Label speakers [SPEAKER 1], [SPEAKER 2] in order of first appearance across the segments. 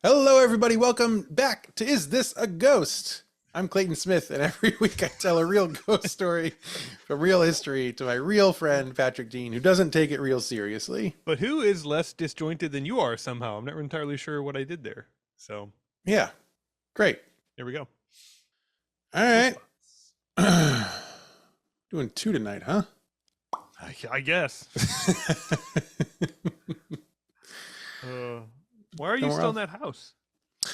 [SPEAKER 1] Hello, everybody. Welcome back to Is This a Ghost? I'm Clayton Smith, and every week I tell a real ghost story from real history to my real friend, Patrick Dean, who doesn't take it real seriously.
[SPEAKER 2] But who is less disjointed than you are somehow? I'm not entirely sure what I did there. So
[SPEAKER 1] Yeah, great.
[SPEAKER 2] there we go.
[SPEAKER 1] All
[SPEAKER 2] Ghost
[SPEAKER 1] right.
[SPEAKER 2] thoughts.
[SPEAKER 1] Doing two tonight, huh?
[SPEAKER 2] I guess. Uh, why are you
[SPEAKER 1] Somewhere
[SPEAKER 2] still in
[SPEAKER 1] else?
[SPEAKER 2] that house? Should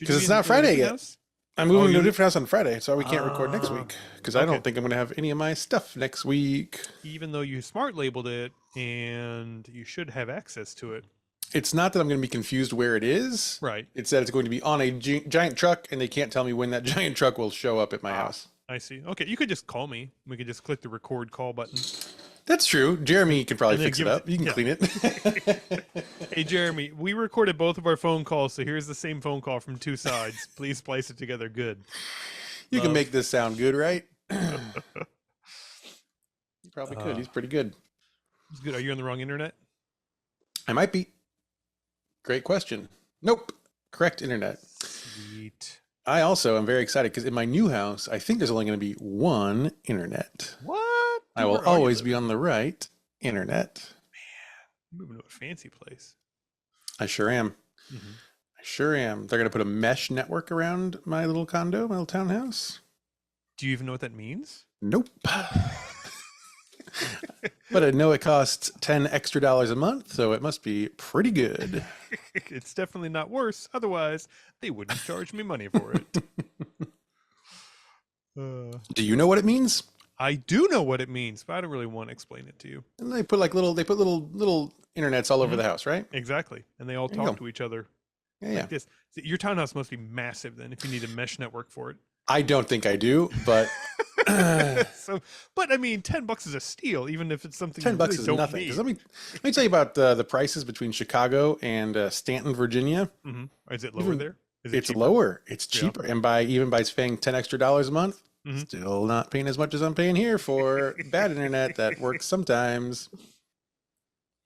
[SPEAKER 1] Because
[SPEAKER 2] you
[SPEAKER 1] it's
[SPEAKER 2] be in
[SPEAKER 1] not
[SPEAKER 2] a
[SPEAKER 1] Friday
[SPEAKER 2] different
[SPEAKER 1] yet.
[SPEAKER 2] house?
[SPEAKER 1] I'm
[SPEAKER 2] Oh,
[SPEAKER 1] moving to a
[SPEAKER 2] you.
[SPEAKER 1] different house on Friday, so we can't record next
[SPEAKER 2] Ah,
[SPEAKER 1] week. Because I
[SPEAKER 2] okay.
[SPEAKER 1] don't think I'm going to have any of my stuff next week.
[SPEAKER 2] Even though you smart labeled it and you should have access to it.
[SPEAKER 1] It's not that I'm going to be confused where it is.
[SPEAKER 2] Right.
[SPEAKER 1] It's that it's going to be on a giant truck, and they can't tell me when that giant truck will show up at my
[SPEAKER 2] Ah,
[SPEAKER 1] house.
[SPEAKER 2] I see. Okay, you could just call me. We could just click the record call button.
[SPEAKER 1] That's true. Jeremy can probably
[SPEAKER 2] And then
[SPEAKER 1] fix it
[SPEAKER 2] give it
[SPEAKER 1] up. You can
[SPEAKER 2] yeah.
[SPEAKER 1] clean it.
[SPEAKER 2] Hey Jeremy, we recorded both of our phone calls, so here's the same phone call from two sides. Please splice it together good.
[SPEAKER 1] You can
[SPEAKER 2] Love.
[SPEAKER 1] make this sound good, right? You probably could.
[SPEAKER 2] Uh,
[SPEAKER 1] He's pretty good.
[SPEAKER 2] it's good. Are you on the wrong internet?
[SPEAKER 1] I might be. Great question. Nope. Correct internet.
[SPEAKER 2] Sweet.
[SPEAKER 1] I also am very excited because in my new house, I think there's only going to be one internet.
[SPEAKER 2] What?
[SPEAKER 1] I
[SPEAKER 2] Dude,
[SPEAKER 1] will
[SPEAKER 2] where are you
[SPEAKER 1] always be
[SPEAKER 2] living?
[SPEAKER 1] on the right internet.
[SPEAKER 2] You're moving to a fancy place.
[SPEAKER 1] I sure am.
[SPEAKER 2] Hmm.
[SPEAKER 1] I sure am. They're going to put a mesh network around my little condo, my little townhouse.
[SPEAKER 2] Do you even know what that means?
[SPEAKER 1] Nope. But I know it costs $10 extra a month, so it must be pretty good.
[SPEAKER 2] It's definitely not worse. Otherwise, they wouldn't charge me money for it.
[SPEAKER 1] Do you know what it means?
[SPEAKER 2] I do know what it means, but I don't really want to explain it to you.
[SPEAKER 1] And they put little internets all over
[SPEAKER 2] Mhm.
[SPEAKER 1] the house, right?
[SPEAKER 2] Exactly. And they all
[SPEAKER 1] There you
[SPEAKER 2] talk
[SPEAKER 1] go.
[SPEAKER 2] to each other
[SPEAKER 1] Yeah, yeah.
[SPEAKER 2] like this. So your townhouse must be massive then if you need a mesh network for it.
[SPEAKER 1] I don't think I do, but
[SPEAKER 2] So, but I mean, $10 is a steal, even if it's something you
[SPEAKER 1] $10
[SPEAKER 2] really
[SPEAKER 1] is
[SPEAKER 2] don't
[SPEAKER 1] nothing. Because
[SPEAKER 2] need.
[SPEAKER 1] let me tell you about the prices between Chicago and Stanton, Virginia.
[SPEAKER 2] Hmm. Is it lower
[SPEAKER 1] Even
[SPEAKER 2] there? Is it
[SPEAKER 1] it's
[SPEAKER 2] cheaper?
[SPEAKER 1] lower. It's
[SPEAKER 2] Yeah.
[SPEAKER 1] cheaper, and by paying $10 extra a month,
[SPEAKER 2] Hmm.
[SPEAKER 1] still not paying as much as I'm paying here for bad internet that works sometimes.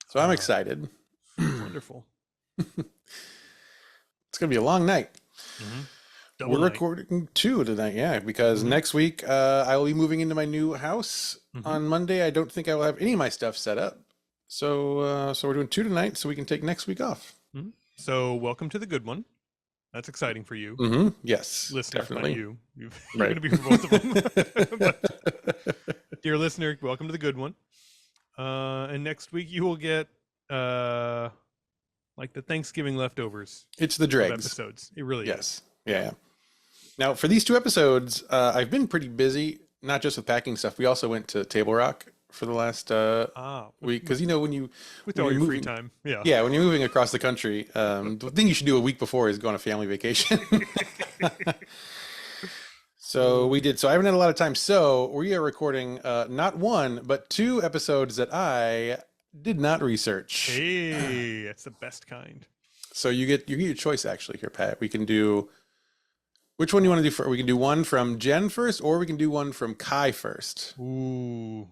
[SPEAKER 1] So I'm excited.
[SPEAKER 2] Wonderful.
[SPEAKER 1] It's gonna be a long night.
[SPEAKER 2] Hmm. Double
[SPEAKER 1] We're
[SPEAKER 2] night.
[SPEAKER 1] recording two tonight, yeah, because
[SPEAKER 2] Mhm.
[SPEAKER 1] next week I will be moving into my new house
[SPEAKER 2] Hmm.
[SPEAKER 1] on Monday. I don't think I will have any of my stuff set up, so we're doing two tonight, so we can take next week off.
[SPEAKER 2] Hmm. So, welcome to the good one. That's exciting for you,
[SPEAKER 1] Yes,
[SPEAKER 2] listener. Not
[SPEAKER 1] definitely.
[SPEAKER 2] you. You're
[SPEAKER 1] Right.
[SPEAKER 2] going to be for both of them. But, dear listener, welcome to the good one. And next week you will get like the Thanksgiving leftovers
[SPEAKER 1] It's the
[SPEAKER 2] of
[SPEAKER 1] dregs.
[SPEAKER 2] episodes. It really is.
[SPEAKER 1] Yes. Yeah. Now for these two episodes, I've been pretty busy, not just with packing stuff. We also went to Table Rock for the last
[SPEAKER 2] Ah,
[SPEAKER 1] week because when you
[SPEAKER 2] with
[SPEAKER 1] when
[SPEAKER 2] all
[SPEAKER 1] you're
[SPEAKER 2] your free
[SPEAKER 1] moving,
[SPEAKER 2] time. Yeah.
[SPEAKER 1] yeah, when you're moving across the country, the thing you should do a week before is go on a family vacation. So we did. So I haven't had a lot of time. So we are recording not one but two episodes that I did not research.
[SPEAKER 2] Hey, that's the best kind.
[SPEAKER 1] So you get your choice actually here, Pat. We can do which one you want to do first. We can do one from Jen first, or we can do one from Kai first.
[SPEAKER 2] Ooh.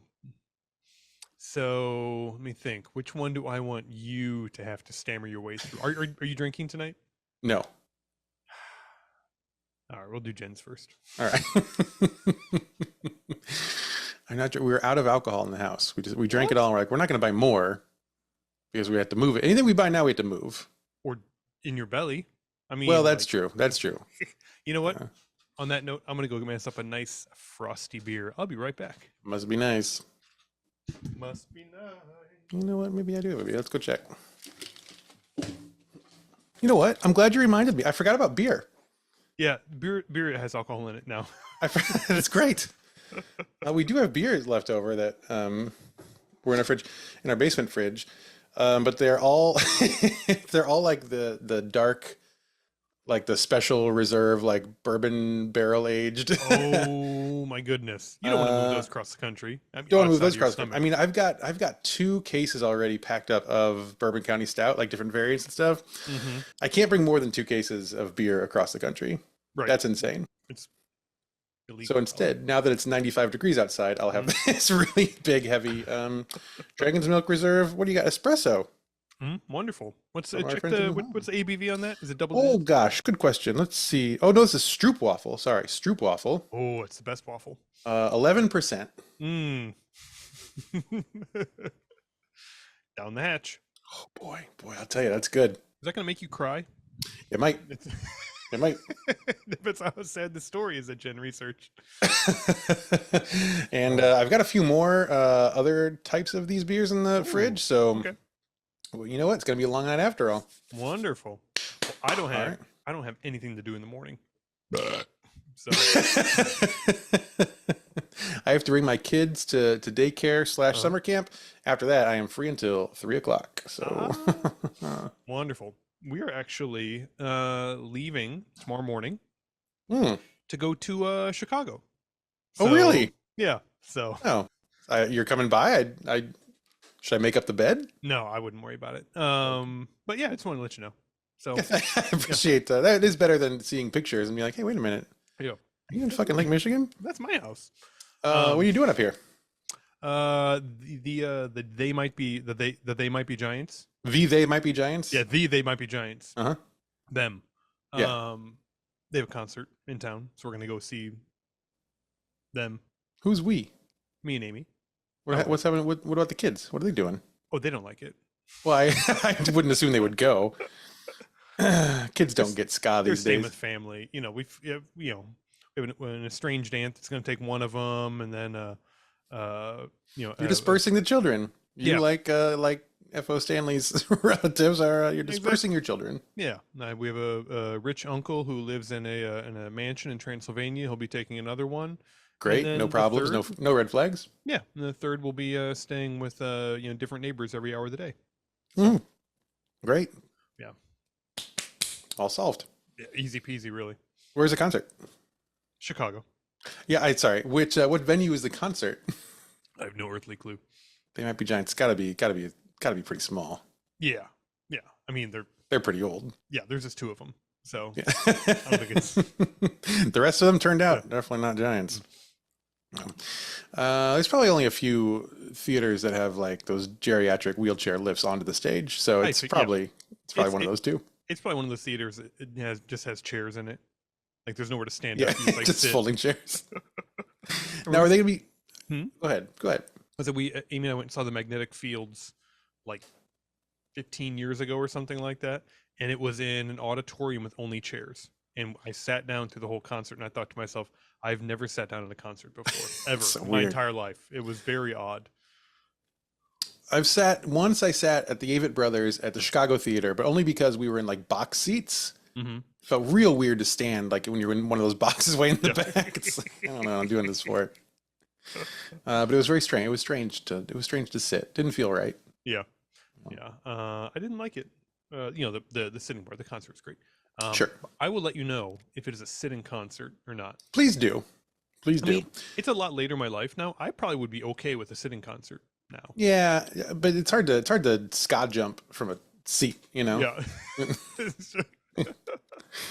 [SPEAKER 2] So let me think. Which one do I want you to have to stammer your way through? Are you drinking tonight?
[SPEAKER 1] No.
[SPEAKER 2] All right, we'll do Jen's first.
[SPEAKER 1] All right. I'm not. We were out of alcohol in the house. We drank it all. And we're like, we're not going to buy more because we have to move it. Anything we buy now, we have to move.
[SPEAKER 2] Or in your belly. I mean,
[SPEAKER 1] Well, that's
[SPEAKER 2] like,
[SPEAKER 1] true. That's true.
[SPEAKER 2] you know what?
[SPEAKER 1] Yeah.
[SPEAKER 2] On that note, I'm gonna go get myself a nice frosty beer. I'll be right back.
[SPEAKER 1] Must be nice.
[SPEAKER 2] Must be nice.
[SPEAKER 1] You know what? Maybe I do. Maybe let's go check. You know what? I'm glad you reminded me. I forgot about beer.
[SPEAKER 2] Yeah, beer has alcohol in it now.
[SPEAKER 1] That's great. We do have beers left over that were in our fridge, in our basement fridge, but they're all they're all like the dark, like the special reserve, like bourbon barrel aged.
[SPEAKER 2] Oh my goodness! You don't want to move those across the country. I mean,
[SPEAKER 1] Don't move
[SPEAKER 2] outside
[SPEAKER 1] those
[SPEAKER 2] of your
[SPEAKER 1] across. I
[SPEAKER 2] stomach.
[SPEAKER 1] mean, I've got two cases already packed up of Bourbon County Stout, like different variants and stuff.
[SPEAKER 2] Hmm.
[SPEAKER 1] I can't bring more than two cases of beer across the country.
[SPEAKER 2] Right.
[SPEAKER 1] That's insane.
[SPEAKER 2] It's illegal.
[SPEAKER 1] So instead, now that it's 95 degrees outside, I'll have this really big, heavy Dragon's Milk Reserve. What do you got? Espresso.
[SPEAKER 2] Wonderful. What's
[SPEAKER 1] From our
[SPEAKER 2] check
[SPEAKER 1] friends in
[SPEAKER 2] the
[SPEAKER 1] New
[SPEAKER 2] what's
[SPEAKER 1] Holland.
[SPEAKER 2] the ABV on that? Is it double
[SPEAKER 1] Oh
[SPEAKER 2] digits?
[SPEAKER 1] gosh, good question. Let's see. Oh no, this is Stroop waffle. Sorry, Stroop waffle.
[SPEAKER 2] Oh, it's the best waffle.
[SPEAKER 1] 11%.
[SPEAKER 2] Mm. Down the hatch.
[SPEAKER 1] Oh boy, I'll tell you, that's good.
[SPEAKER 2] Is that gonna make you cry?
[SPEAKER 1] It might.
[SPEAKER 2] It's
[SPEAKER 1] It might.
[SPEAKER 2] That's how sad the story is that Jen researched.
[SPEAKER 1] And I've got a few more other types of these beers in the fridge, so
[SPEAKER 2] Okay.
[SPEAKER 1] well, you know what? It's gonna be a long night after all.
[SPEAKER 2] Wonderful. Well,
[SPEAKER 1] All right.
[SPEAKER 2] I don't have anything to do in the morning. So
[SPEAKER 1] I have to bring my kids to daycare / summer camp. After that, I am free until 3 o'clock. So
[SPEAKER 2] wonderful. We are actually leaving tomorrow morning
[SPEAKER 1] Hmm.
[SPEAKER 2] to go to Chicago.
[SPEAKER 1] Oh, really?
[SPEAKER 2] Yeah. So
[SPEAKER 1] Oh, you're coming by? I should I make up the bed?
[SPEAKER 2] no, I wouldn't worry about it. But yeah, I just wanted to let you know. So
[SPEAKER 1] I appreciate that. That is better than seeing pictures and be like, hey, wait a minute.
[SPEAKER 2] yeah,
[SPEAKER 1] Are you in fucking Lake Michigan?
[SPEAKER 2] that's my house.
[SPEAKER 1] What are you doing up here?
[SPEAKER 2] They might be they might be giants.
[SPEAKER 1] They might be giants.
[SPEAKER 2] Yeah, they might be giants.
[SPEAKER 1] Uh huh.
[SPEAKER 2] Them.
[SPEAKER 1] Yeah.
[SPEAKER 2] They have a concert in town, so we're gonna go see them.
[SPEAKER 1] Who's we?
[SPEAKER 2] Me and Amy.
[SPEAKER 1] What's happening? What about the kids? What are they doing?
[SPEAKER 2] Oh, they don't like it.
[SPEAKER 1] Well, I wouldn't assume they would go. Kids don't get ska
[SPEAKER 2] They're
[SPEAKER 1] these
[SPEAKER 2] staying
[SPEAKER 1] days.
[SPEAKER 2] with family. You know, we have an estranged aunt that's gonna take one of them, and then
[SPEAKER 1] You're dispersing the children. You
[SPEAKER 2] yeah.
[SPEAKER 1] like F.O. Stanley's relatives are. You're dispersing your children.
[SPEAKER 2] Yeah, we have a rich uncle who lives in a mansion in Transylvania. He'll be taking another one.
[SPEAKER 1] Great,
[SPEAKER 2] then
[SPEAKER 1] no
[SPEAKER 2] the
[SPEAKER 1] problems,
[SPEAKER 2] third-
[SPEAKER 1] no red flags.
[SPEAKER 2] Yeah, and the third will be staying with different neighbors every hour of the day.
[SPEAKER 1] Mm, great.
[SPEAKER 2] Yeah.
[SPEAKER 1] All solved.
[SPEAKER 2] Yeah, easy peasy, really.
[SPEAKER 1] Where's the concert?
[SPEAKER 2] Chicago.
[SPEAKER 1] Yeah, sorry. Which what venue is the concert?
[SPEAKER 2] I have no earthly clue.
[SPEAKER 1] They might be giants. Gotta be pretty small.
[SPEAKER 2] Yeah. I mean,
[SPEAKER 1] They're pretty old.
[SPEAKER 2] yeah. There's just two of them, so
[SPEAKER 1] Yeah.
[SPEAKER 2] I don't think it's
[SPEAKER 1] The rest of them turned out definitely not giants. No. There's probably only a few theaters that have like those geriatric wheelchair lifts onto the stage, so it's probably one of those two.
[SPEAKER 2] It's probably one of those theaters that just has chairs in it. Like there's nowhere to stand
[SPEAKER 1] Yeah,
[SPEAKER 2] up. You just, like,
[SPEAKER 1] just
[SPEAKER 2] sit.
[SPEAKER 1] folding chairs. Now, are they gonna be?
[SPEAKER 2] Hmm?
[SPEAKER 1] Go ahead.
[SPEAKER 2] Was it Amy and I went and saw the Magnetic Fields like 15 years ago or something like that, and it was in an auditorium with only chairs. And I sat down through the whole concert, and I thought to myself, I've never sat down in a concert before, ever,
[SPEAKER 1] So
[SPEAKER 2] in my
[SPEAKER 1] weird.
[SPEAKER 2] entire life. It was very odd.
[SPEAKER 1] I sat at the Avett Brothers at the Chicago Theater, but only because we were in like box seats.
[SPEAKER 2] Mm-hmm.
[SPEAKER 1] Felt real weird to stand like when you're in one of those boxes way in the back. It's like, I don't know, I'm doing this for it. But it was very strange. It was strange to sit. Didn't feel right.
[SPEAKER 2] Yeah. I didn't like it. The sitting part. The concert was great.
[SPEAKER 1] Sure.
[SPEAKER 2] I will let you know if it is a sitting concert or not.
[SPEAKER 1] Please do. Please
[SPEAKER 2] I
[SPEAKER 1] do.
[SPEAKER 2] mean, it's a lot later in my life now. I probably would be okay with a sitting concert now.
[SPEAKER 1] Yeah, but it's hard to ska jump from a seat, you know?
[SPEAKER 2] Yeah.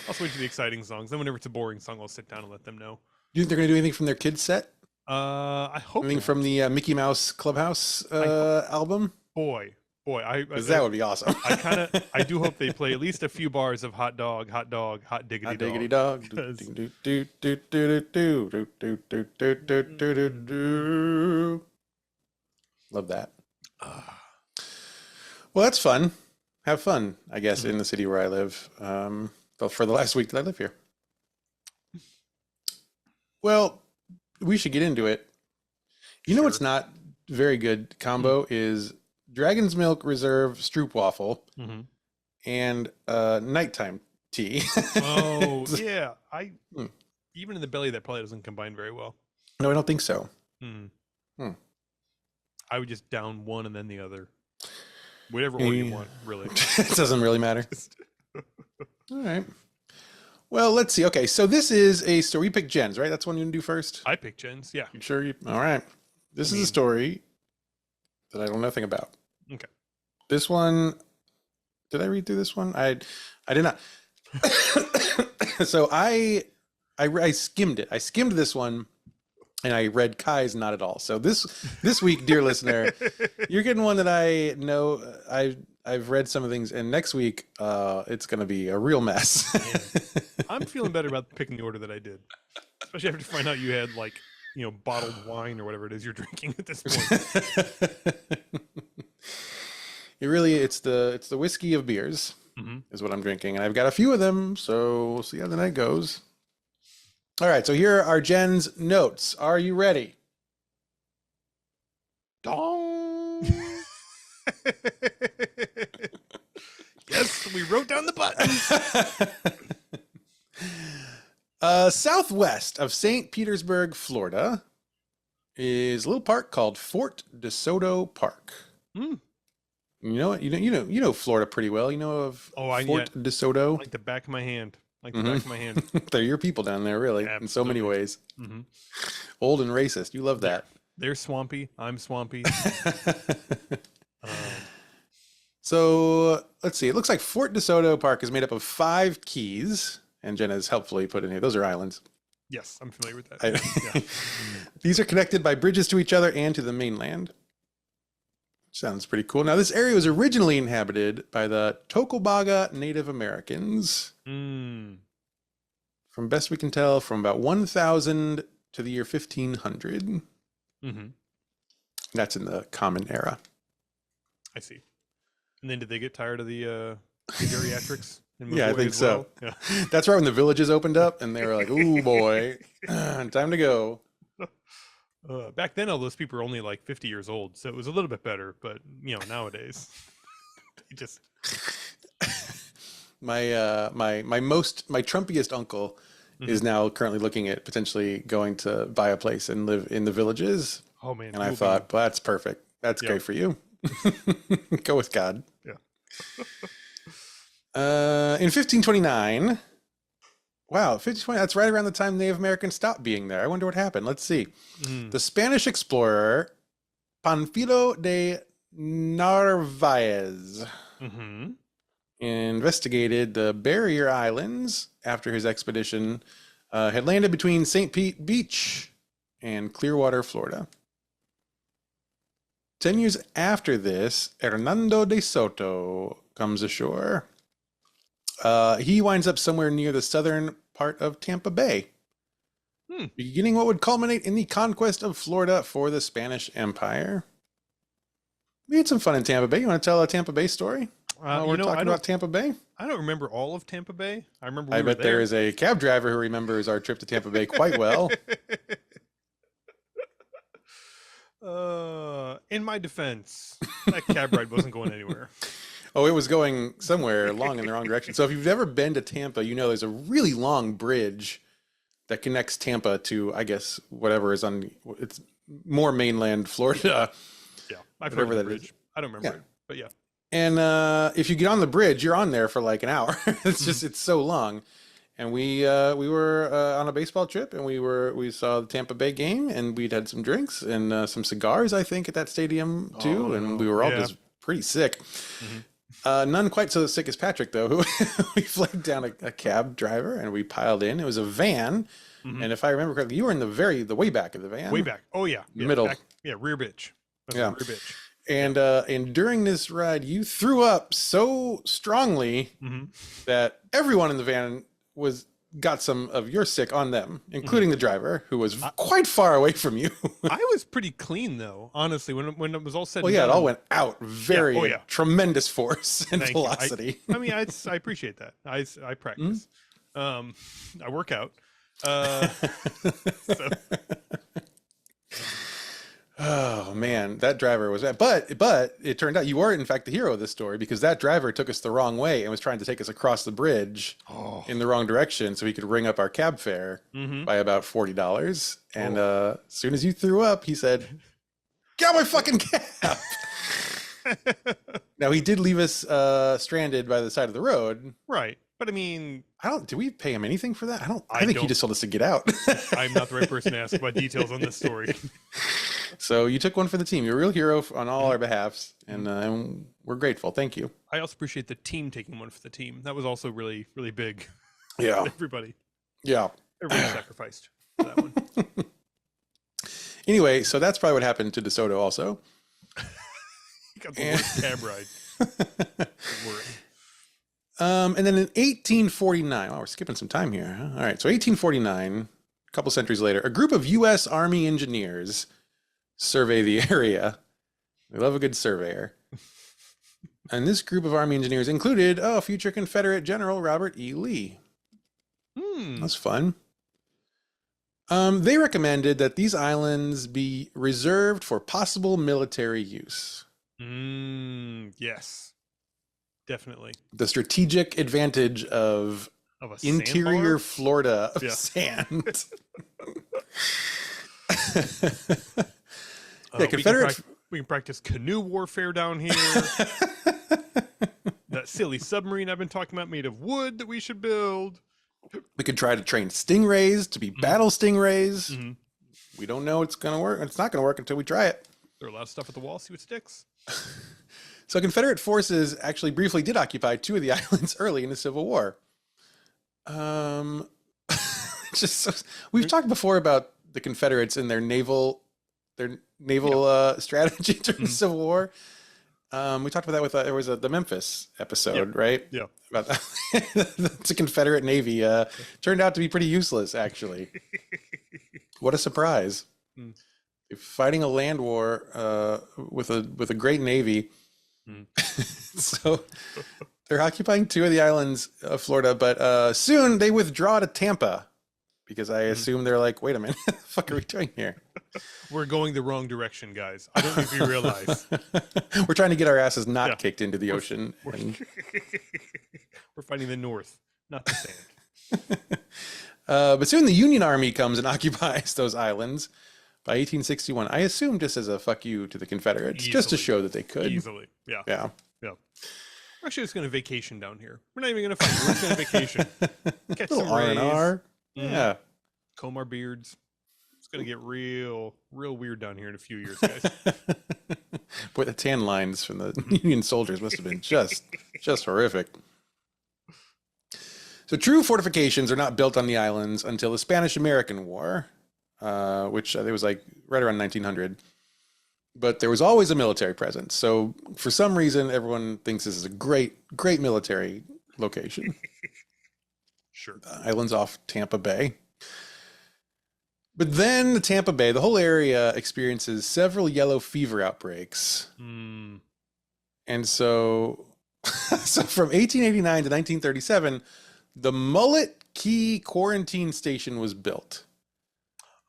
[SPEAKER 2] I'll switch to the exciting songs. Then whenever it's a boring song, I'll sit down and let them know.
[SPEAKER 1] Do you think they're going to do anything from their kids set?
[SPEAKER 2] I hope
[SPEAKER 1] Anything
[SPEAKER 2] not.
[SPEAKER 1] from the Mickey Mouse Clubhouse album?
[SPEAKER 2] Boy,
[SPEAKER 1] Because that would be awesome.
[SPEAKER 2] I do hope they play at least a few bars of hot dog, hot diggity
[SPEAKER 1] Hot
[SPEAKER 2] dog.
[SPEAKER 1] diggity dog.
[SPEAKER 2] Because-
[SPEAKER 1] Do, do, do, do, do, do, do, do, do, do, do, do, do. Love that. Well, that's fun. Have fun, I guess, in the city where I live. But for the last week that I live here. Well, we should get into it. You know what's not very good combo is Dragon's Milk Reserve Stroopwafel
[SPEAKER 2] Mm-hmm.
[SPEAKER 1] and nighttime tea.
[SPEAKER 2] Oh yeah,
[SPEAKER 1] Hmm.
[SPEAKER 2] even in the belly that probably doesn't combine very well.
[SPEAKER 1] No, I don't think so.
[SPEAKER 2] Hmm. I would just down one and then the other, whatever order you want, really.
[SPEAKER 1] It doesn't really matter. All right. Well, let's see. Okay, so this is a story. We picked Jen's, right? That's one you can do first.
[SPEAKER 2] I pick Jen's. Yeah.
[SPEAKER 1] You sure? All right. This is a story that I know nothing about.
[SPEAKER 2] Okay.
[SPEAKER 1] This one, did I read through this one? I did not. So I skimmed it. I skimmed this one, and I read Kai's not at all. So this week, dear listener, you're getting one that I know. I I've read some of the things, and next week it's going to be a real mess.
[SPEAKER 2] Man, I'm feeling better about picking the order that I did, especially after find out you had like bottled wine or whatever it is you're drinking at this point.
[SPEAKER 1] It's the whiskey of beers is what I'm drinking, and I've got a few of them, so we'll see how the night goes. All right, so here are Jen's notes. Are you ready? Dong.
[SPEAKER 2] Yes, we wrote down the buttons.
[SPEAKER 1] Southwest of St. Petersburg, Florida, is a little park called Fort De Soto Park. You know it. You know Florida pretty well. You know of Fort De Soto.
[SPEAKER 2] Like the back of my hand. Like the back of my hand.
[SPEAKER 1] They're your people down there, really,
[SPEAKER 2] Absolutely.
[SPEAKER 1] in so many ways. Old and racist. You love that.
[SPEAKER 2] They're swampy. I'm swampy.
[SPEAKER 1] So let's see. It looks like Fort De Soto Park is made up of 5 keys, and Jen has helpfully put in here. Those are islands.
[SPEAKER 2] Yes, I'm familiar with that.
[SPEAKER 1] These are connected by bridges to each other and to the mainland. Sounds pretty cool. Now, this area was originally inhabited by the Tocobaga Native Americans. From best we can tell, from about 1000 to the year 1500. That's in the Common Era.
[SPEAKER 2] I see. And then did they get tired of the geriatrics?
[SPEAKER 1] Yeah, I think so.
[SPEAKER 2] Well?
[SPEAKER 1] Yeah. That's right when the villages opened up, and they were like, "Ooh, boy, time to go."
[SPEAKER 2] Back then, all those people were only like 50 years old, so it was a little bit better. But nowadays, just
[SPEAKER 1] my Trumpiest uncle is now currently looking at potentially going to buy a place and live in the villages.
[SPEAKER 2] Oh man!
[SPEAKER 1] And I thought, well, that's perfect. That's great for you. Go with God.
[SPEAKER 2] Yeah.
[SPEAKER 1] In 1529. Wow, 1520. That's right around the time Native Americans stopped being there. I wonder what happened. Let's see. The Spanish explorer Panfilo de Narvaez investigated the Barrier Islands after his expedition had landed between St. Pete Beach and Clearwater, Florida. 10 years after this, Hernando de Soto comes ashore. He winds up somewhere near the southern part of Tampa Bay, beginning what would culminate in the conquest of Florida for the Spanish Empire. We had some fun in Tampa Bay. You want to tell a Tampa Bay story? We're talking about Tampa Bay.
[SPEAKER 2] I don't remember all of Tampa Bay. I remember.
[SPEAKER 1] I bet there is a cab driver who remembers our trip to Tampa Bay quite well.
[SPEAKER 2] In my defense, that cab ride wasn't going anywhere.
[SPEAKER 1] Oh, it was going somewhere long in the wrong direction. So if you've ever been to Tampa, there's a really long bridge that connects Tampa to, I guess, whatever is on, it's more mainland Florida.
[SPEAKER 2] Yeah, I've heard of the bridge. I don't remember it, but yeah.
[SPEAKER 1] And if you get on the bridge, you're on there for like an hour. It's so long. And we were on a baseball trip, and we saw the Tampa Bay game, and we'd had some drinks and some cigars, I think, at that stadium too. And we were all just pretty sick. None quite so sick as Patrick, though, who we flagged down a cab driver, and we piled in. It was a van. And if I remember correctly, you were in the way back of the van.
[SPEAKER 2] Way back. Oh yeah.
[SPEAKER 1] Middle.
[SPEAKER 2] Back, rear bitch.
[SPEAKER 1] Yeah.
[SPEAKER 2] Rear bitch.
[SPEAKER 1] And during this ride, you threw up so strongly that everyone in the van got some of your sick on them, including the driver, who was quite far away from you.
[SPEAKER 2] I was pretty clean, though, honestly, when it was all said and
[SPEAKER 1] done. It all went out tremendous force and velocity.
[SPEAKER 2] I mean, I appreciate that. I practice. I work out. So.
[SPEAKER 1] Oh man, that driver was bad. But it turned out you were in fact the hero of this story, because that driver took us the wrong way and was trying to take us across the bridge in the wrong direction so he could ring up our cab fare by about $40. And as soon as you threw up, he said, "Get my fucking cab!" Now he did leave us stranded by the side of the road,
[SPEAKER 2] right? But I mean,
[SPEAKER 1] did we pay him anything for that? I think he just told us to get out.
[SPEAKER 2] I'm not the right person to ask about details on this story.
[SPEAKER 1] So you took one for the team. You're a real hero on all our behalfs, and we're grateful. Thank you.
[SPEAKER 2] I also appreciate the team taking one for the team. That was also really, really big.
[SPEAKER 1] Yeah.
[SPEAKER 2] Everybody sacrificed for that one.
[SPEAKER 1] Anyway, so that's probably what happened to De Soto also.
[SPEAKER 2] He got the worst cab ride. Worth.
[SPEAKER 1] And then in 1849, oh, we're skipping some time here. Huh? All right, so 1849, a couple centuries later, a group of U.S. Army engineers survey the area. We love a good surveyor. And this group of Army engineers included, future Confederate General Robert E. Lee. That's fun. They recommended that these islands be reserved for possible military use.
[SPEAKER 2] Yes. Definitely.
[SPEAKER 1] The strategic advantage of
[SPEAKER 2] a
[SPEAKER 1] interior
[SPEAKER 2] sandbar?
[SPEAKER 1] Florida of sand. Confederate.
[SPEAKER 2] We can practice canoe warfare down here. That silly submarine I've been talking about made of wood that we should build.
[SPEAKER 1] We could try to train stingrays to be battle stingrays. We don't know it's going to work. It's not going to work until we try it.
[SPEAKER 2] Throw a lot of stuff at the wall, see what sticks.
[SPEAKER 1] So Confederate forces actually briefly did occupy two of the islands early in the Civil War. We've talked before about the Confederates and their naval strategy during the Civil War. We talked about that with there was the Memphis episode, right? Yeah, about the Confederate Navy turned out to be pretty useless, actually. What a surprise! Fighting a land war with a great navy. So they're occupying two of the islands of Florida, but soon they withdraw to Tampa because I assume they're like, wait a minute, what the fuck are we doing here?
[SPEAKER 2] We're going the wrong direction, guys. I don't know if you realize.
[SPEAKER 1] We're trying to get our asses not kicked into the ocean.
[SPEAKER 2] We're fighting the North, not the sand.
[SPEAKER 1] But soon the Union Army comes and occupies those islands by 1861. I assume just as a fuck you to the Confederates, just to show that they could.
[SPEAKER 2] Easily, yeah.
[SPEAKER 1] Yeah.
[SPEAKER 2] We're actually just going to vacation down here. We're not even going to fight. We're just going to vacation. Catch some
[SPEAKER 1] R&R.
[SPEAKER 2] rays.
[SPEAKER 1] Yeah.
[SPEAKER 2] Comb our beards. It's going to get real weird down here in a few years, guys.
[SPEAKER 1] Boy, the tan lines from the Union soldiers must have been just horrific. So true fortifications are not built on the islands until the Spanish-American War, which I think was like right around 1900. But there was always a military presence. So for some reason, everyone thinks this is a great military location.
[SPEAKER 2] Sure.
[SPEAKER 1] Islands off Tampa Bay. But then the Tampa Bay, the whole area experiences several yellow fever outbreaks. And so from 1889 to 1937, the Mullet Key Quarantine Station was built.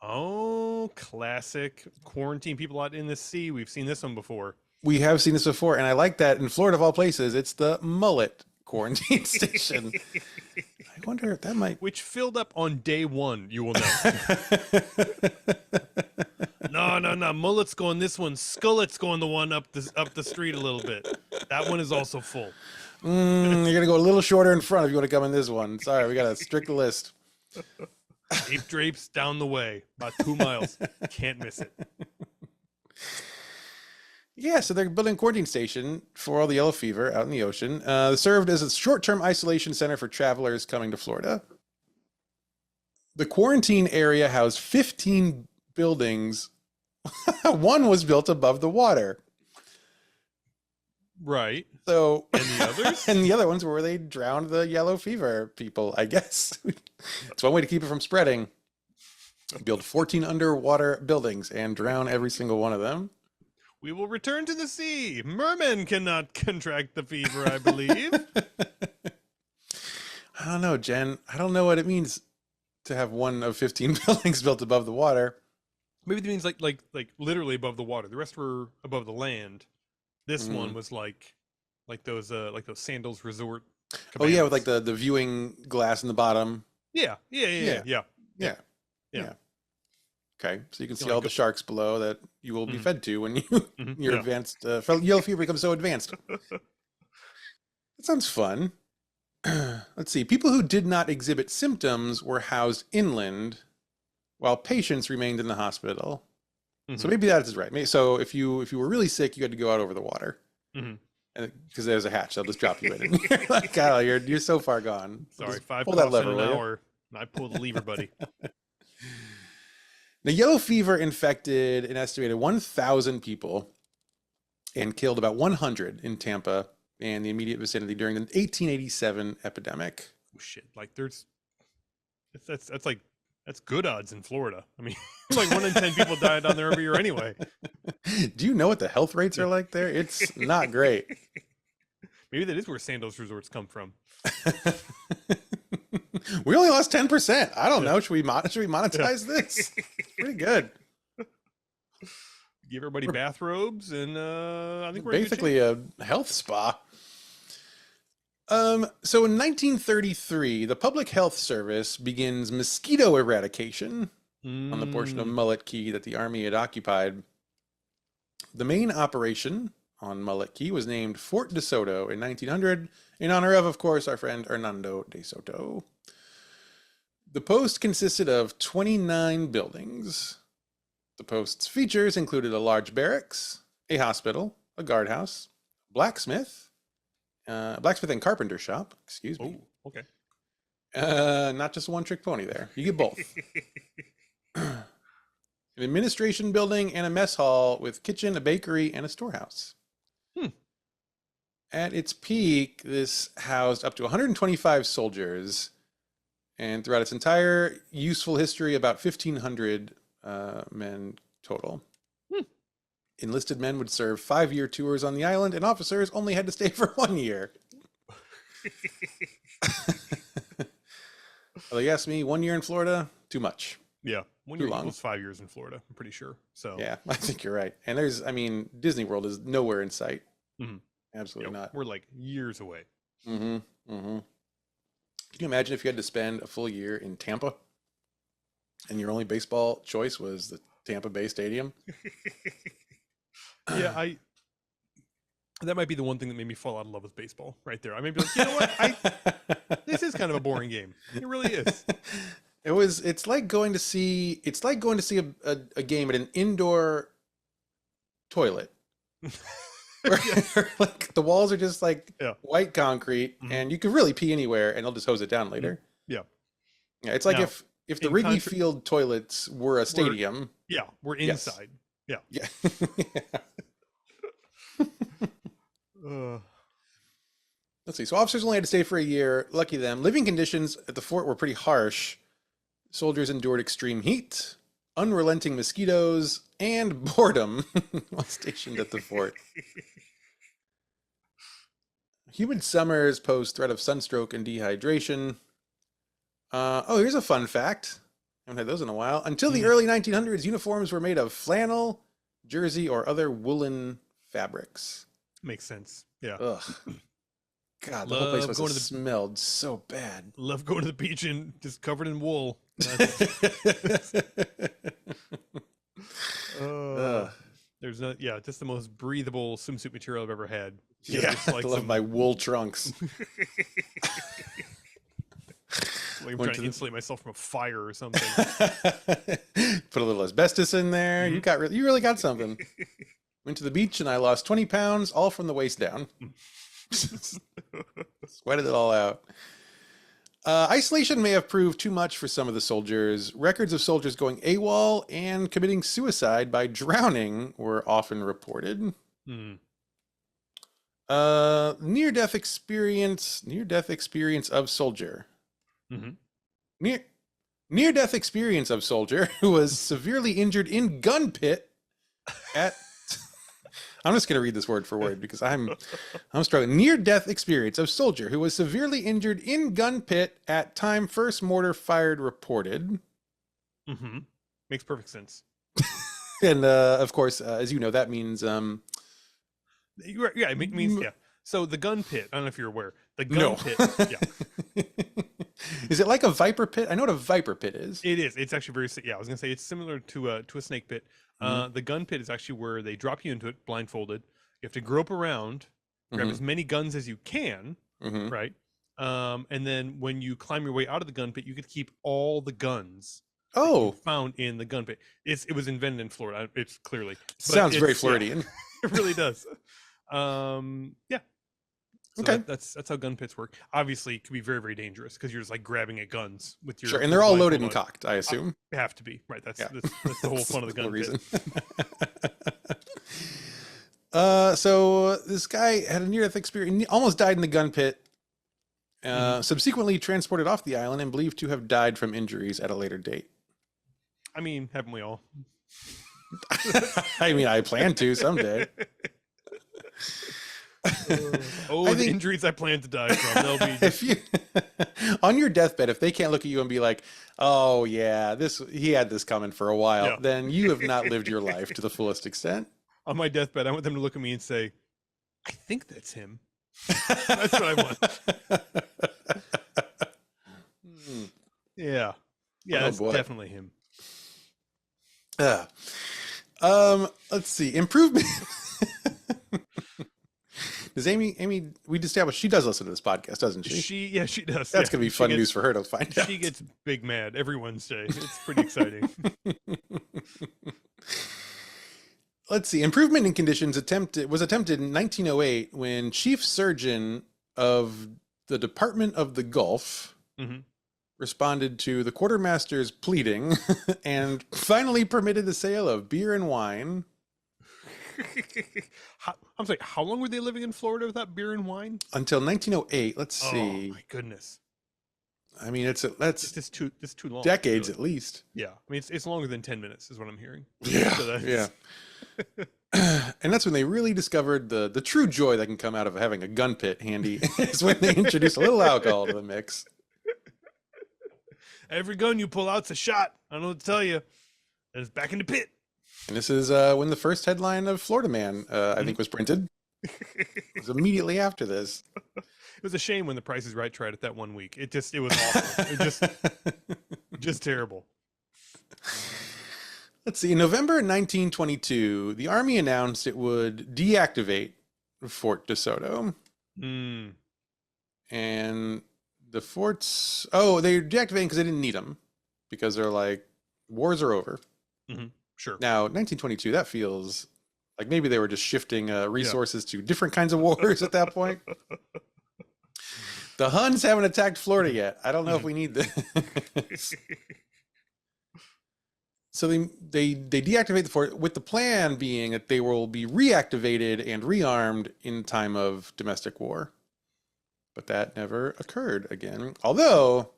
[SPEAKER 2] Oh, classic. Quarantine people out in the sea. We've seen this one before.
[SPEAKER 1] We have seen this before, and I like that. In Florida, of all places, it's the Mullet Quarantine Station. I wonder if that might...
[SPEAKER 2] Which filled up on day one, you will know. No. Mullet's going this one. Skullet's going the one up the street a little bit. That one is also full.
[SPEAKER 1] You're going to go a little shorter in front if you want to come in this one. Sorry, we got a strict list.
[SPEAKER 2] Ape drapes down the way, about 2 miles. Can't miss it.
[SPEAKER 1] Yeah, so they're building a quarantine station for all the yellow fever out in the ocean. Served as a short-term isolation center for travelers coming to Florida. The quarantine area housed 15 buildings. One was built above the water.
[SPEAKER 2] Right.
[SPEAKER 1] So,
[SPEAKER 2] and the others?
[SPEAKER 1] And the other ones were where they drowned the yellow fever people, I guess. It's one way to keep it from spreading. Build 14 underwater buildings and drown every single one of them.
[SPEAKER 2] We will return to the sea. Mermen cannot contract the fever, I believe.
[SPEAKER 1] I don't know, Jen. I don't know what it means to have one of 15 buildings built above the water.
[SPEAKER 2] Maybe it means like literally above the water. The rest were above the land. This one was like those Sandals Resort cabanas.
[SPEAKER 1] Oh yeah, with like the viewing glass in the bottom.
[SPEAKER 2] Yeah.
[SPEAKER 1] Okay, so you can see all the sharks below that you will be fed to when your advanced yellow fever becomes so advanced. That sounds fun. Let's see. People who did not exhibit symptoms were housed inland, while patients remained in the hospital. So maybe that is right. So if you were really sick, you had to go out over the water, and because there's a hatch, they'll just drop you in. And you're like, Kyle, you're so far gone.
[SPEAKER 2] Sorry,
[SPEAKER 1] just
[SPEAKER 2] 5
[SPEAKER 1] pull that lever
[SPEAKER 2] an hour. I pull the lever, buddy.
[SPEAKER 1] The yellow fever infected an estimated 1,000 people and killed about 100 in Tampa and the immediate vicinity during the 1887 epidemic.
[SPEAKER 2] Oh, shit. Like that's like, that's good odds in Florida. I mean, like 1 in 10 people die down there every year anyway.
[SPEAKER 1] Do you know what the health rates are like there? It's not great.
[SPEAKER 2] Maybe that is where Sandals resorts come from.
[SPEAKER 1] We only lost 10%. I don't know. Should we monetize this? It's pretty good.
[SPEAKER 2] Give everybody bathrobes, and I think we're
[SPEAKER 1] basically a health spa. So in 1933, the Public Health Service begins mosquito eradication on the portion of Mullet Key that the Army had occupied. The main operation on Mullet Key was named Fort De Soto in 1900, in honor of course, our friend Hernando de Soto. The post consisted of 29 buildings. The post's features included a large barracks, a hospital, a guardhouse, blacksmith and carpenter shop, excuse me.
[SPEAKER 2] Oh, okay.
[SPEAKER 1] Not just a one-trick pony there. You get both. An administration building and a mess hall with kitchen, a bakery, and a storehouse. At its peak, this housed up to 125 soldiers, and throughout its entire useful history, about 1,500 men total. Enlisted men would serve 5-year tours on the island, and officers only had to stay for 1 year. Well, you ask me, 1 year in Florida, too much.
[SPEAKER 2] Yeah, 1 year equals 5 years in Florida, I'm pretty sure. So
[SPEAKER 1] yeah, I think you're right. And Disney World is nowhere in sight. Absolutely not.
[SPEAKER 2] We're like years away.
[SPEAKER 1] Can you imagine if you had to spend a full year in Tampa and your only baseball choice was the Tampa Bay Stadium?
[SPEAKER 2] Yeah, that might be the one thing that made me fall out of love with baseball right there. I may be like, you know what? This is kind of a boring game. It really is.
[SPEAKER 1] It's like going to see a game at an indoor toilet. Like the walls are just like white concrete, and you could really pee anywhere and they'll just hose it down later. Yeah, it's like now, if the Wrigley Field toilets were a stadium.
[SPEAKER 2] We're inside. Yes. Yeah.
[SPEAKER 1] Let's see. So officers only had to stay for a year. Lucky them. Living conditions at the fort were pretty harsh. Soldiers endured extreme heat, unrelenting mosquitoes, and boredom while stationed at the fort. Humid summers pose threat of sunstroke and dehydration. Here's a fun fact. I haven't had those in a while. Until the early 1900s, uniforms were made of flannel, jersey, or other woolen fabrics.
[SPEAKER 2] Makes sense. Yeah.
[SPEAKER 1] Ugh. God, the whole place must have smelled so bad.
[SPEAKER 2] Love going to the beach and just covered in wool. There's just the most breathable swimsuit material I've ever had.
[SPEAKER 1] I love my wool trunks.
[SPEAKER 2] Like I'm trying to insulate myself from a fire or something.
[SPEAKER 1] Put a little asbestos in there. You really got something. Went to the beach and I lost 20 pounds, all from the waist down. Sweated it all out. Isolation may have proved too much for some of the soldiers. Records of soldiers going AWOL and committing suicide by drowning were often reported. Near-death experience of soldier. Near-death experience of soldier who was severely injured in gun pit at... I'm just going to read this word for word because I'm struggling. Near-death experience of soldier who was severely injured in gun pit at time first mortar fired reported.
[SPEAKER 2] Makes perfect sense.
[SPEAKER 1] And of course, as you know, that means...
[SPEAKER 2] it means, yeah. So the gun pit, I don't know if you're aware. The gun pit, yeah.
[SPEAKER 1] Is it like a viper pit? I know what a viper pit is.
[SPEAKER 2] It is. It's actually I was going to say it's similar to a snake pit. The gun pit is actually where they drop you into it blindfolded. You have to grope around, grab as many guns as you can, right? And then when you climb your way out of the gun pit, you could keep all the guns found in the gun pit. It was invented in Florida. It's clearly.
[SPEAKER 1] Sounds very Floridian.
[SPEAKER 2] It really does. Yeah. So
[SPEAKER 1] okay.
[SPEAKER 2] That's how gun pits work. Obviously, it can be very, very dangerous because you're just like grabbing at guns with your.
[SPEAKER 1] Sure, and they're all loaded and cocked, I assume.
[SPEAKER 2] They have to be, right? That's the whole fun of the gun
[SPEAKER 1] reason.
[SPEAKER 2] pit.
[SPEAKER 1] So this guy had a near-death experience, almost died in the gun pit. Subsequently transported off the island and believed to have died from injuries at a later date.
[SPEAKER 2] I mean, haven't we all?
[SPEAKER 1] I mean, I plan to someday.
[SPEAKER 2] The injuries I plan to die from. They'll be
[SPEAKER 1] if you on your deathbed, if they can't look at you and be like, "Oh yeah, he had this coming for a while," then you have not lived your life to the fullest extent.
[SPEAKER 2] On my deathbed, I want them to look at me and say, "I think that's him." That's what I want. Yeah, that's definitely him.
[SPEAKER 1] Let's see. Improvement. Does Amy, we established she does listen to this podcast, doesn't she?
[SPEAKER 2] She does.
[SPEAKER 1] That's going to be fun news for her to find out.
[SPEAKER 2] She gets big mad every Wednesday. It's pretty exciting.
[SPEAKER 1] Let's see. Improvement in conditions was attempted in 1908 when chief surgeon of the Department of the Gulf responded to the quartermaster's pleading and finally permitted the sale of beer and wine.
[SPEAKER 2] I'm sorry, how long were they living in Florida without beer and wine?
[SPEAKER 1] Until 1908. Let's see.
[SPEAKER 2] Oh my goodness.
[SPEAKER 1] I mean, that's
[SPEAKER 2] just too long.
[SPEAKER 1] Decades at least.
[SPEAKER 2] Yeah, I mean it's longer than 10 minutes is what I'm hearing.
[SPEAKER 1] Yeah, yeah. And that's when they really discovered the true joy that can come out of having a gun pit handy. Is when they introduce a little alcohol to the mix.
[SPEAKER 2] Every gun you pull out's a shot. I don't know what to tell you. And it's back in the pit.
[SPEAKER 1] And this is when the first headline of Florida Man, I think, was printed. It was immediately after this.
[SPEAKER 2] It was a shame when The Price is Right tried it that 1 week. It was awful. Just terrible.
[SPEAKER 1] Let's see. In November 1922, the Army announced it would deactivate Fort De Soto. And the forts... Oh, they're deactivating because they didn't need them. Because they're like, wars are over.
[SPEAKER 2] Sure.
[SPEAKER 1] Now, 1922, that feels like maybe they were just shifting resources to different kinds of wars at that point. The Huns haven't attacked Florida yet. I don't know if we need this. So they deactivate the fort with the plan being that they will be reactivated and rearmed in time of domestic war. But that never occurred again. Although,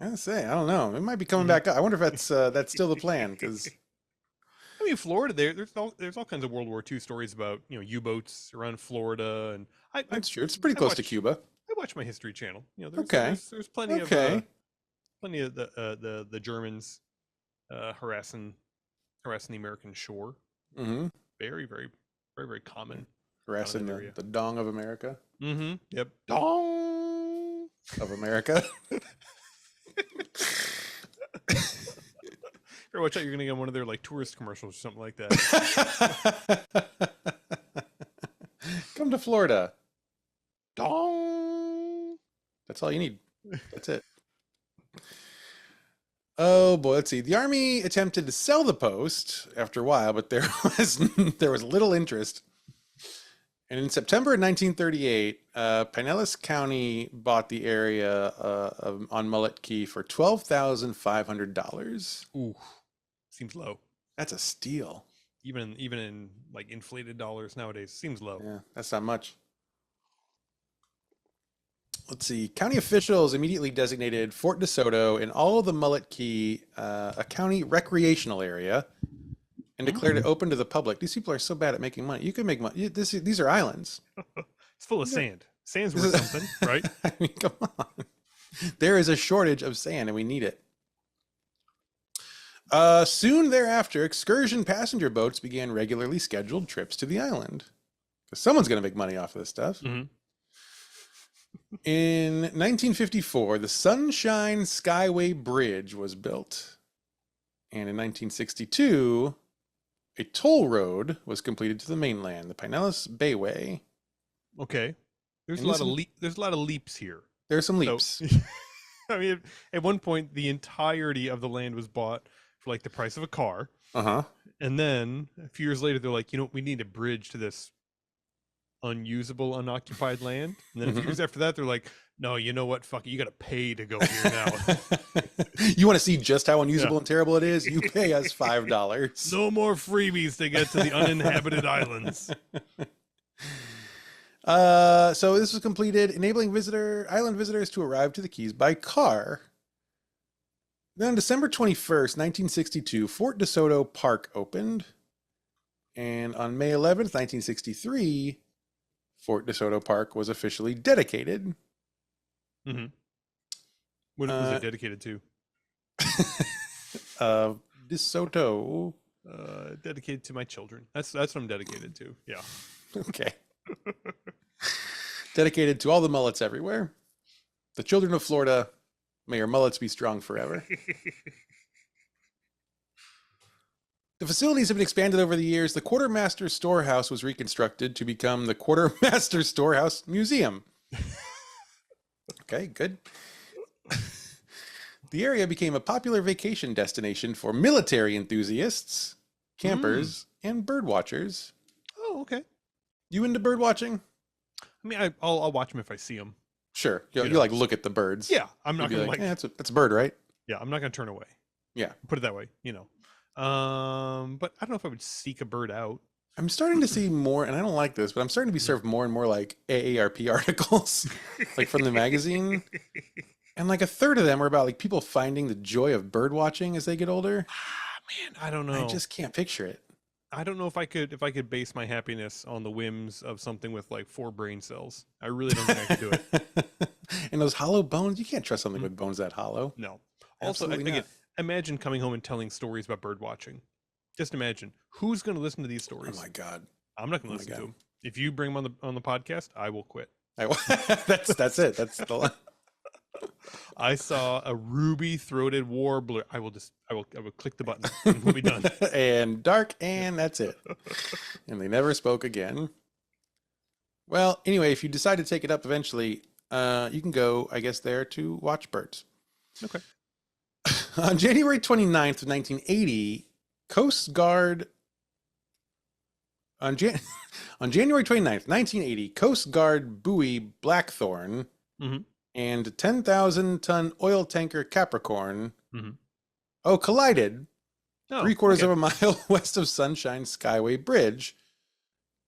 [SPEAKER 1] I gotta say, I don't know. It might be coming back up. I wonder if that's still the plan, because
[SPEAKER 2] I mean, Florida, there's all kinds of World War II stories about U-boats around Florida, and
[SPEAKER 1] that's true. It's pretty close to Cuba.
[SPEAKER 2] I watch my History Channel. There's plenty of the Germans harassing the American shore. Very, very, very, very common.
[SPEAKER 1] Harassing the dong of America.
[SPEAKER 2] Yep.
[SPEAKER 1] Dong of America.
[SPEAKER 2] Watch out, you're gonna get one of their like tourist commercials or something like that.
[SPEAKER 1] Come to Florida. Dong. That's all you need. That's it. Oh boy, let's see. The Army attempted to sell the post after a while, but there was little interest. And in September of 1938, Pinellas County bought the area on Mullet Key for $12,500.
[SPEAKER 2] Ooh, seems low.
[SPEAKER 1] That's a steal.
[SPEAKER 2] Even in like inflated dollars nowadays, seems low.
[SPEAKER 1] Yeah, that's not much. Let's see. County officials immediately designated Fort De Soto and all of the Mullet Key a county recreational area, and declared it open to the public. These people are so bad at making money. You can make money. These are islands.
[SPEAKER 2] It's full of sand. Sand's worth something, right?
[SPEAKER 1] I mean, come on. There is a shortage of sand, and we need it. Soon thereafter, excursion passenger boats began regularly scheduled trips to the island. Because someone's going to make money off of this stuff. In 1954, the Sunshine Skyway Bridge was built. And in 1962... a toll road was completed to the mainland, the Pinellas Bayway.
[SPEAKER 2] Okay, there's a lot of leaps here.
[SPEAKER 1] There's some leaps.
[SPEAKER 2] So, I mean, at one point, the entirety of the land was bought for like the price of a car. And then a few years later, they're like, we need a bridge to this unusable, unoccupied land. And then a few years after that, they're like, No, you know what? Fuck it. You got to pay to go here now.
[SPEAKER 1] You want to see just how unusable
[SPEAKER 2] Yeah.
[SPEAKER 1] and terrible it is? You pay us $5.
[SPEAKER 2] No more freebies to get to the uninhabited islands.
[SPEAKER 1] So this was completed, enabling island visitors to arrive to the Keys by car. Then on December 21st, 1962, Fort De Soto Park opened. And on May 11th, 1963, Fort De Soto Park was officially dedicated.
[SPEAKER 2] Mm-hmm. What was it dedicated to?
[SPEAKER 1] De Soto.
[SPEAKER 2] Dedicated to my children. That's what I'm dedicated to. Yeah.
[SPEAKER 1] Okay. Dedicated to all the mullets everywhere. The children of Florida, may your mullets be strong forever. The facilities have been expanded over the years. The Quartermaster Storehouse was reconstructed to become the Quartermaster Storehouse Museum. Okay, good. The area became a popular vacation destination for military enthusiasts, campers, and bird watchers.
[SPEAKER 2] Oh, okay.
[SPEAKER 1] You into bird watching?
[SPEAKER 2] I mean, I'll watch them if I see them.
[SPEAKER 1] Sure. You like look at the birds.
[SPEAKER 2] Yeah, I'm not
[SPEAKER 1] You'd be
[SPEAKER 2] gonna
[SPEAKER 1] that's a bird, right?
[SPEAKER 2] Yeah, I'm not gonna turn away.
[SPEAKER 1] Yeah.
[SPEAKER 2] Put it that way, but I don't know if I would seek a bird out.
[SPEAKER 1] I'm starting to see more, and I don't like this, but I'm starting to be served more and more like AARP articles, like from the magazine. And like a third of them are about like people finding the joy of bird watching as they get older.
[SPEAKER 2] Man, I don't know.
[SPEAKER 1] I just can't picture it.
[SPEAKER 2] I don't know if I could base my happiness on the whims of something with like 4 brain cells. I really don't think I could do it.
[SPEAKER 1] And those hollow bones, you can't trust something with bones that hollow.
[SPEAKER 2] No. Also,
[SPEAKER 1] Absolutely
[SPEAKER 2] again,
[SPEAKER 1] not.
[SPEAKER 2] imagine coming home and telling stories about bird watching. Just imagine who's going to listen to these stories.
[SPEAKER 1] Oh my God.
[SPEAKER 2] I'm not going to listen to them. If you bring them on the podcast, I will quit.
[SPEAKER 1] That's it. That's the line.
[SPEAKER 2] I saw a ruby-throated warbler. I will click the button and we'll be done.
[SPEAKER 1] And dark, and that's it. And they never spoke again. Well, anyway, if you decide to take it up eventually, you can go, I guess, there to watch birds.
[SPEAKER 2] Okay.
[SPEAKER 1] On January 29th of 1980, Coast Guard... On January 29th, 1980, Coast Guard buoy Blackthorn and 10,000-ton oil tanker Capricorn collided 3/4 of a mile west of Sunshine Skyway Bridge,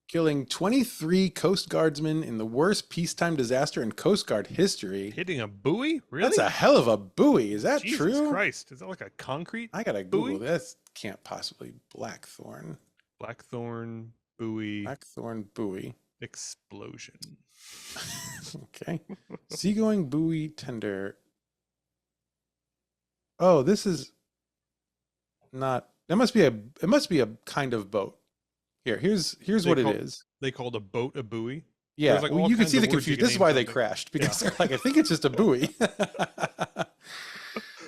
[SPEAKER 1] killing 23 Coast Guardsmen in the worst peacetime disaster in Coast Guard history.
[SPEAKER 2] Hitting a buoy? Really?
[SPEAKER 1] That's a hell of a buoy. Is that
[SPEAKER 2] Jesus
[SPEAKER 1] true?
[SPEAKER 2] Jesus Christ. Is that like a concrete
[SPEAKER 1] I gotta
[SPEAKER 2] buoy?
[SPEAKER 1] Google this. Can't possibly Blackthorn.
[SPEAKER 2] Blackthorn buoy.
[SPEAKER 1] Blackthorn buoy.
[SPEAKER 2] Explosion.
[SPEAKER 1] Okay. Seagoing buoy tender. Oh, this is not. It must be a kind of boat. Here's what it is.
[SPEAKER 2] They called a boat a buoy.
[SPEAKER 1] Yeah,
[SPEAKER 2] like
[SPEAKER 1] well, you can see the confusion. This is why they crashed, because they're like, I think it's just a buoy.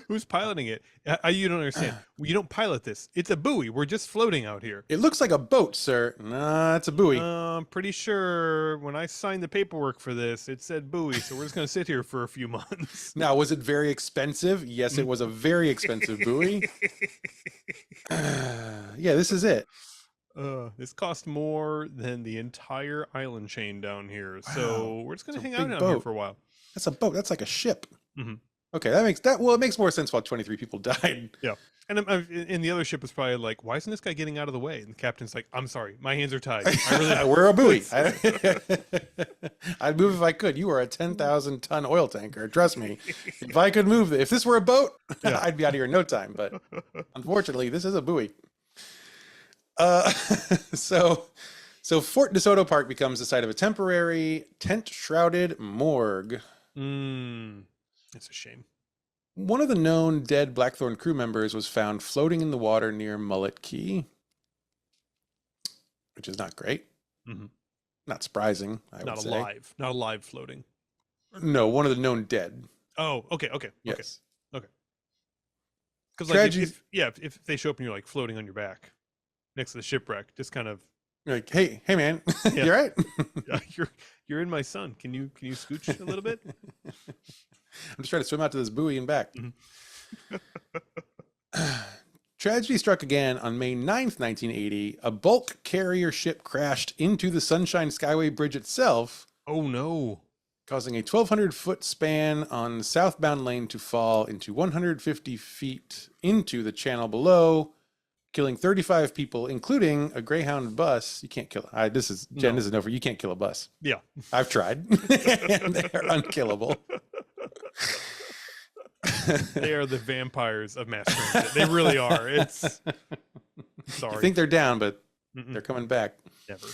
[SPEAKER 2] Who's piloting it? You don't understand. You don't pilot this. It's a buoy. We're just floating out here.
[SPEAKER 1] It looks like a boat, sir. Nah, it's a buoy.
[SPEAKER 2] I'm pretty sure when I signed the paperwork for this, it said buoy. So we're just going to sit here for a few months.
[SPEAKER 1] Now, was it very expensive? Yes, it was a very expensive buoy. Yeah, this is it.
[SPEAKER 2] This cost more than the entire island chain down here. So we're just going to hang out down here for a while.
[SPEAKER 1] That's a boat. That's like a ship.
[SPEAKER 2] Mm-hmm.
[SPEAKER 1] Okay, it makes more sense why 23 people died.
[SPEAKER 2] Yeah. And the other ship was probably like, why isn't this guy getting out of the way? And the captain's like, I'm sorry, my hands are tied.
[SPEAKER 1] We're a buoy. I'd move if I could. You are a 10,000-ton oil tanker. Trust me. If I could move, if this were a boat, I'd be out of here in no time. But unfortunately, this is a buoy. So Fort De Soto Park becomes the site of a temporary tent-shrouded morgue.
[SPEAKER 2] It's a shame.
[SPEAKER 1] One of the known dead Blackthorn crew members was found floating in the water near Mullet Key, which is not great. Not surprising, I would say.
[SPEAKER 2] Not alive floating.
[SPEAKER 1] No, one of the known dead.
[SPEAKER 2] Oh, okay.
[SPEAKER 1] Yes.
[SPEAKER 2] Okay. Because like if they show up and you're like floating on your back next to the shipwreck, just kind of
[SPEAKER 1] You're like, hey man, you all right?
[SPEAKER 2] You're in my sun. Can you scooch a little bit?
[SPEAKER 1] I'm just trying to swim out to this buoy and back. Tragedy struck again on May 9th, 1980. A bulk carrier ship crashed into the Sunshine Skyway Bridge itself.
[SPEAKER 2] Oh no.
[SPEAKER 1] causing a 1,200-foot span on the southbound lane to fall into 150 feet into the channel below, killing 35 people, including a Greyhound bus. You can't kill it. This is over. You can't kill a bus.
[SPEAKER 2] Yeah.
[SPEAKER 1] I've tried. And they're unkillable.
[SPEAKER 2] They are the vampires of mass transit. They really are. It's sorry.
[SPEAKER 1] You think they're down, but they're coming back.
[SPEAKER 2] Never.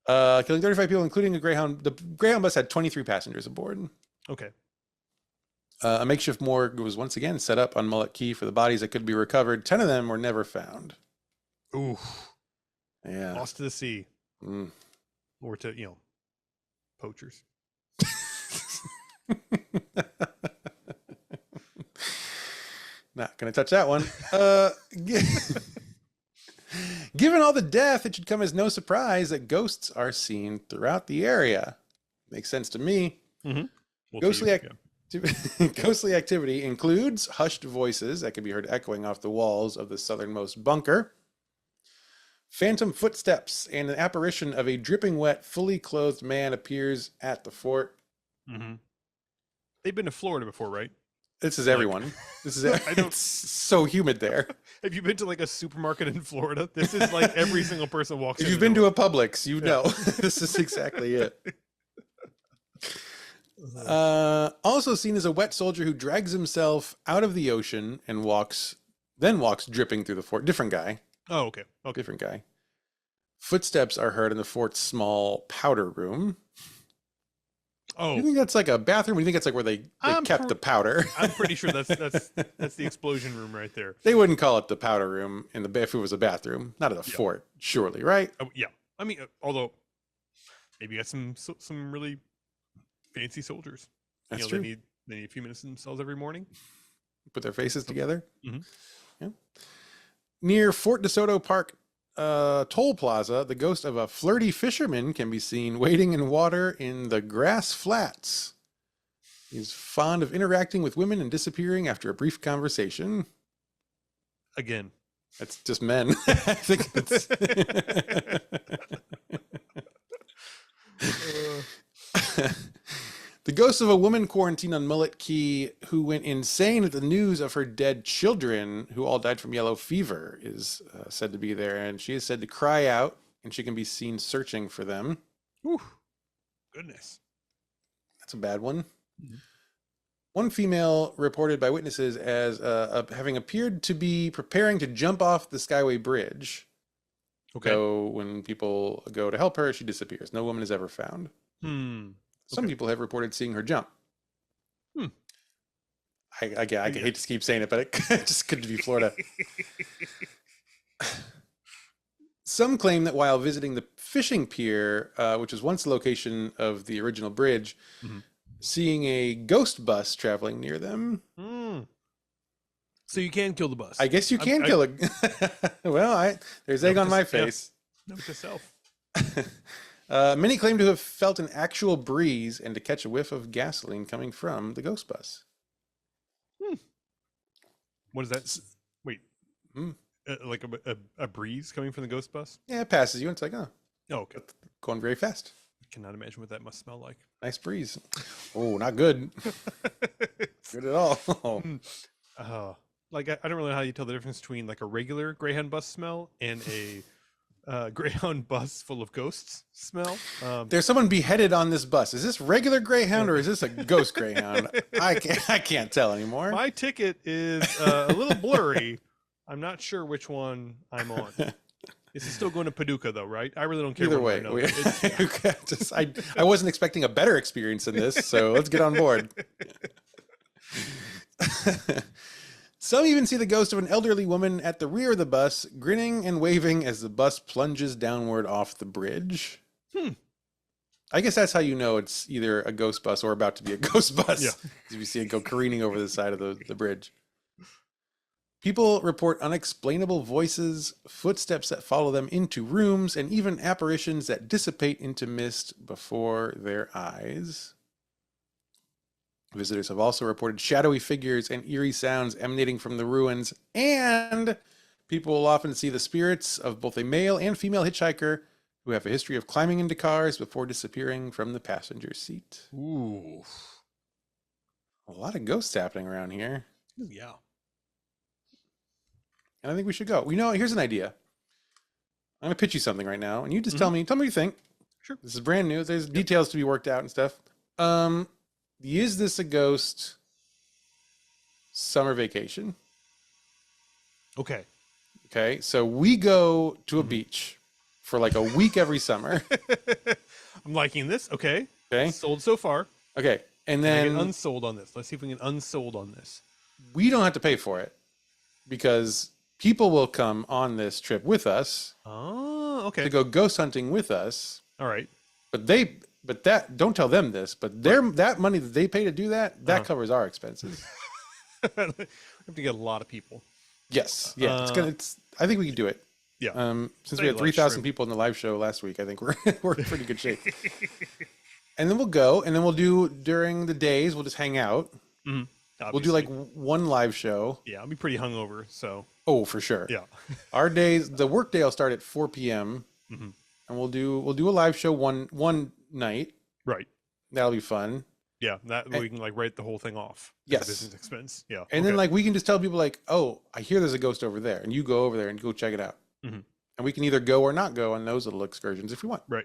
[SPEAKER 1] Killing 35 people, including a Greyhound. The Greyhound bus had 23 passengers aboard.
[SPEAKER 2] Okay.
[SPEAKER 1] A makeshift morgue was once again set up on Mullet Key for the bodies that could be recovered. 10 of them were never found.
[SPEAKER 2] Ooh.
[SPEAKER 1] Yeah.
[SPEAKER 2] Lost to the sea.
[SPEAKER 1] Mm.
[SPEAKER 2] Or to, poachers.
[SPEAKER 1] Not going to touch that one. Given all the death, it should come as no surprise that ghosts are seen throughout the area. Makes sense to me.
[SPEAKER 2] Mm-hmm.
[SPEAKER 1] Ghostly activity includes hushed voices that can be heard echoing off the walls of the southernmost bunker, phantom footsteps, and an apparition of a dripping wet, fully clothed man appears at the fort.
[SPEAKER 2] Mm-hmm. They've been to Florida before, right?
[SPEAKER 1] This is everyone. This is it's so humid there.
[SPEAKER 2] Have you been to like a supermarket in Florida? This is like every single person walks in.
[SPEAKER 1] If you've been to a Publix, you know. This is exactly it. Also seen as a wet soldier who drags himself out of the ocean and walks dripping through the fort. Different guy.
[SPEAKER 2] Oh, okay.
[SPEAKER 1] Different guy. Footsteps are heard in the fort's small powder room.
[SPEAKER 2] Oh,
[SPEAKER 1] you think that's like a bathroom? Or you think it's like where they kept the powder?
[SPEAKER 2] I'm pretty sure that's the explosion room right there.
[SPEAKER 1] They wouldn't call it the powder room if it was a bathroom, not at a fort, surely, right?
[SPEAKER 2] Oh, yeah. I mean, although maybe you got some really fancy soldiers.
[SPEAKER 1] That's true.
[SPEAKER 2] They need a few minutes to themselves every morning.
[SPEAKER 1] Put their faces together.
[SPEAKER 2] Mm-hmm.
[SPEAKER 1] Yeah. Near Fort De Soto Park toll plaza, the ghost of a flirty fisherman can be seen wading in water in the grass flats. He's fond of interacting with women and disappearing after a brief conversation.
[SPEAKER 2] Again,
[SPEAKER 1] that's just men. I think it's the ghost of a woman quarantined on Mullet Key who went insane at the news of her dead children, who all died from yellow fever, is said to be there. And she is said to cry out, and she can be seen searching for them.
[SPEAKER 2] Whew. Goodness.
[SPEAKER 1] That's a bad one.
[SPEAKER 2] Mm-hmm.
[SPEAKER 1] One female reported by witnesses as having appeared to be preparing to jump off the Skyway Bridge.
[SPEAKER 2] Okay.
[SPEAKER 1] So when people go to help her, she disappears. No woman is ever found. Some people have reported seeing her jump. I hate to keep saying it, but it just could be Florida. Some claim that while visiting the fishing pier, which was once the location of the original bridge, seeing a ghost bus traveling near them.
[SPEAKER 2] So you can kill the bus.
[SPEAKER 1] I guess you can kill it. Well, there's egg on my face.
[SPEAKER 2] Note to self.
[SPEAKER 1] Many claim to have felt an actual breeze and to catch a whiff of gasoline coming from the ghost bus.
[SPEAKER 2] What is that? Wait, like a breeze coming from the ghost bus?
[SPEAKER 1] Yeah, it passes you. And it's like, oh,
[SPEAKER 2] okay,
[SPEAKER 1] going very fast.
[SPEAKER 2] I cannot imagine what that must smell like.
[SPEAKER 1] Nice breeze. Oh, not good. Good at all.
[SPEAKER 2] Like I don't really know how you tell the difference between like a regular Greyhound bus smell and a Greyhound bus full of ghosts smell.
[SPEAKER 1] There's someone beheaded on this bus. Is this regular Greyhound or is this a ghost Greyhound? I can't tell anymore.
[SPEAKER 2] My ticket is a little blurry. I'm not sure which one I'm on. This is still going to Paducah though, right? I really don't care.
[SPEAKER 1] Either way, I wasn't expecting a better experience than this, so let's get on board. Some even see the ghost of an elderly woman at the rear of the bus, grinning and waving as the bus plunges downward off the bridge. I guess that's how you know it's either a ghost bus or about to be a ghost bus. Yeah. If you see it go careening over the side of the bridge. People report unexplainable voices, footsteps that follow them into rooms, and even apparitions that dissipate into mist before their eyes. Visitors have also reported shadowy figures and eerie sounds emanating from the ruins, and people will often see the spirits of both a male and female hitchhiker who have a history of climbing into cars before disappearing from the passenger seat.
[SPEAKER 2] Ooh.
[SPEAKER 1] A lot of ghosts happening around here.
[SPEAKER 2] Yeah.
[SPEAKER 1] And I think we should go. You know, here's an idea. I'm going to pitch you something right now, and you just tell me what you think.
[SPEAKER 2] Sure.
[SPEAKER 1] This is brand new. There's details to be worked out and stuff. Is this a ghost summer vacation?
[SPEAKER 2] Okay.
[SPEAKER 1] Okay, so we go to a beach for like a week every summer.
[SPEAKER 2] I'm liking this. Okay.
[SPEAKER 1] Okay.
[SPEAKER 2] Sold so far.
[SPEAKER 1] Okay, and
[SPEAKER 2] Can I
[SPEAKER 1] then
[SPEAKER 2] get unsold on this. Let's see if we can get unsold on this.
[SPEAKER 1] we don't have to pay for it because people will come on this trip with us
[SPEAKER 2] Oh, okay.
[SPEAKER 1] to go ghost hunting with us.
[SPEAKER 2] All right.
[SPEAKER 1] But that don't tell them this, but that money that they pay to do that covers our expenses.
[SPEAKER 2] We have to get a lot of people.
[SPEAKER 1] Yes, yeah, I think we can do it.
[SPEAKER 2] Yeah.
[SPEAKER 1] Since we had 3,000 people in the live show last week, I think we're in pretty good shape. And then we'll go, and then we'll do during the days. We'll just hang out. We'll do like one live show.
[SPEAKER 2] Yeah, I'll be pretty hungover, so.
[SPEAKER 1] Oh, for sure.
[SPEAKER 2] Yeah.
[SPEAKER 1] Our days, the work day will start at 4 p.m. And we'll do a live show one night.
[SPEAKER 2] Right.
[SPEAKER 1] That'll be fun.
[SPEAKER 2] Yeah, that we can like write the whole thing off.
[SPEAKER 1] Yes.
[SPEAKER 2] As a business expense. Yeah.
[SPEAKER 1] And then like we can just tell people like, oh, I hear there's a ghost over there, and you go over there and go check it out. And we can either go or not go on those little excursions if we want.
[SPEAKER 2] Right.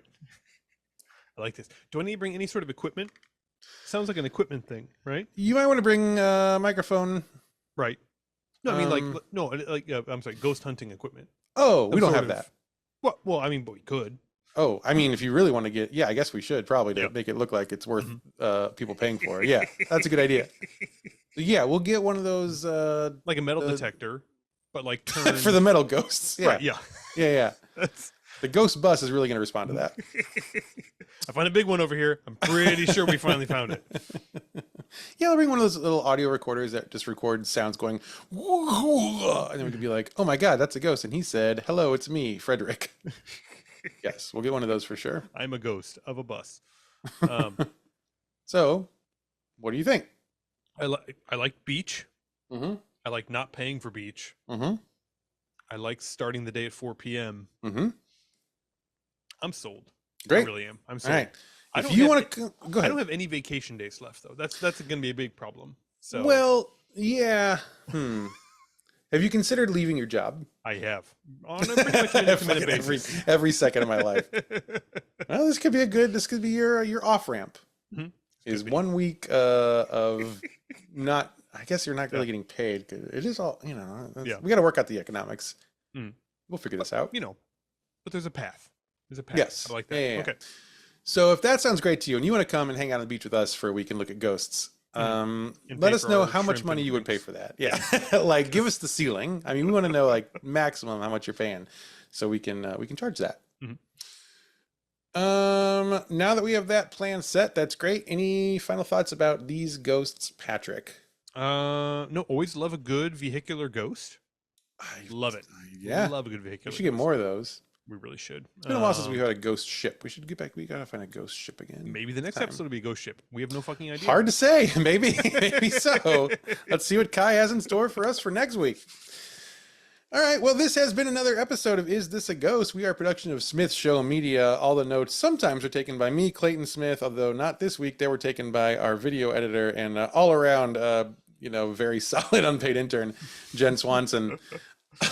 [SPEAKER 2] I like this. Do I need to bring any sort of equipment? Sounds like an equipment thing, right?
[SPEAKER 1] You might want to bring a microphone.
[SPEAKER 2] Right. No, I mean I'm sorry, ghost hunting equipment.
[SPEAKER 1] Oh, we don't have that.
[SPEAKER 2] Well, I mean, but we could.
[SPEAKER 1] Oh, I mean, if you really want to get, I guess we should probably to make it look like it's worth people paying for it. Yeah, that's a good idea. So, yeah, we'll get one of those
[SPEAKER 2] like a metal detector, but like turn...
[SPEAKER 1] for the metal ghosts. Yeah,
[SPEAKER 2] right, yeah.
[SPEAKER 1] Yeah. The ghost bus is really going to respond to that.
[SPEAKER 2] I find a big one over here. I'm pretty sure we finally found it.
[SPEAKER 1] Yeah, I'll bring one of those little audio recorders that just records sounds going, and then we can be like, oh my God, that's a ghost. And he said, hello, it's me, Frederick. Yes, we'll get one of those for sure.
[SPEAKER 2] I'm a ghost of a bus.
[SPEAKER 1] So, what do you think?
[SPEAKER 2] I like beach. I like not paying for beach. I like starting the day at 4 p.m. I'm sold.
[SPEAKER 1] Great.
[SPEAKER 2] I really am. I'm sold.
[SPEAKER 1] All right.
[SPEAKER 2] If
[SPEAKER 1] you want to go ahead.
[SPEAKER 2] I don't have any vacation days left though. That's going to be a big problem. So
[SPEAKER 1] well, yeah. Have you considered leaving your job?
[SPEAKER 2] I have on a pretty much an intermittent basis.
[SPEAKER 1] Every second of my life. Well, this could be your off ramp. Is 1 week of not. I guess you're not really getting paid. It is all we got to work out the economics. We'll figure this out.
[SPEAKER 2] But there's a path. There's a path.
[SPEAKER 1] Yes,
[SPEAKER 2] I like that.
[SPEAKER 1] Yeah.
[SPEAKER 2] Okay.
[SPEAKER 1] So if that sounds great to you, and you want to come and hang out on the beach with us for a week and look at ghosts, let us know how much money you would pay for that. Yeah, like give us the ceiling. I mean, we want to know like maximum how much you're paying, so we can charge that. Now that we have that plan set, that's great. Any final thoughts about these ghosts, Patrick?
[SPEAKER 2] No, always love a good vehicular ghost. I love it.
[SPEAKER 1] Yeah,
[SPEAKER 2] love a good vehicular.
[SPEAKER 1] We should get more of those.
[SPEAKER 2] We really should.
[SPEAKER 1] It's been a while since we had a ghost ship. We should get back. We gotta find a ghost ship again.
[SPEAKER 2] Maybe the next episode will be a ghost ship. We have no fucking idea.
[SPEAKER 1] Hard to say. Maybe so. Let's see what Kai has in store for us for next week. All right. Well, this has been another episode of Is This a Ghost? We are a production of Smith Show Media. All the notes sometimes are taken by me, Clayton Smith, although not this week. They were taken by our video editor and all around, very solid unpaid intern, Jen Swanson.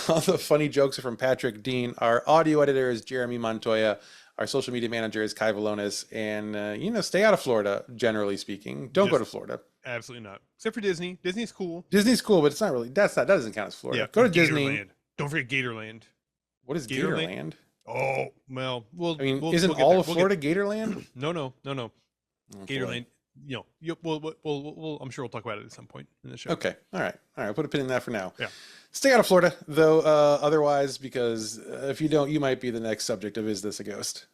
[SPEAKER 1] All the funny jokes are from Patrick Dean. Our audio editor is Jeremy Montoya. Our social media manager is Kai Valonis. And, stay out of Florida, generally speaking. Don't go to Florida.
[SPEAKER 2] Absolutely not. Except for Disney. Disney's cool.
[SPEAKER 1] Disney's cool, but it's not really, that doesn't count as Florida. Yeah, go to Disney.
[SPEAKER 2] Don't forget Gatorland.
[SPEAKER 1] What is Gatorland?
[SPEAKER 2] Oh, well,
[SPEAKER 1] isn't all of Florida Gatorland?
[SPEAKER 2] No.
[SPEAKER 1] Oh,
[SPEAKER 2] Gatorland. I'm sure we'll talk about it at some point in the show.
[SPEAKER 1] Okay. All right. I'll put a pin in that for now.
[SPEAKER 2] Yeah.
[SPEAKER 1] Stay out of Florida, though, otherwise, because if you don't, you might be the next subject of Is This a Ghost?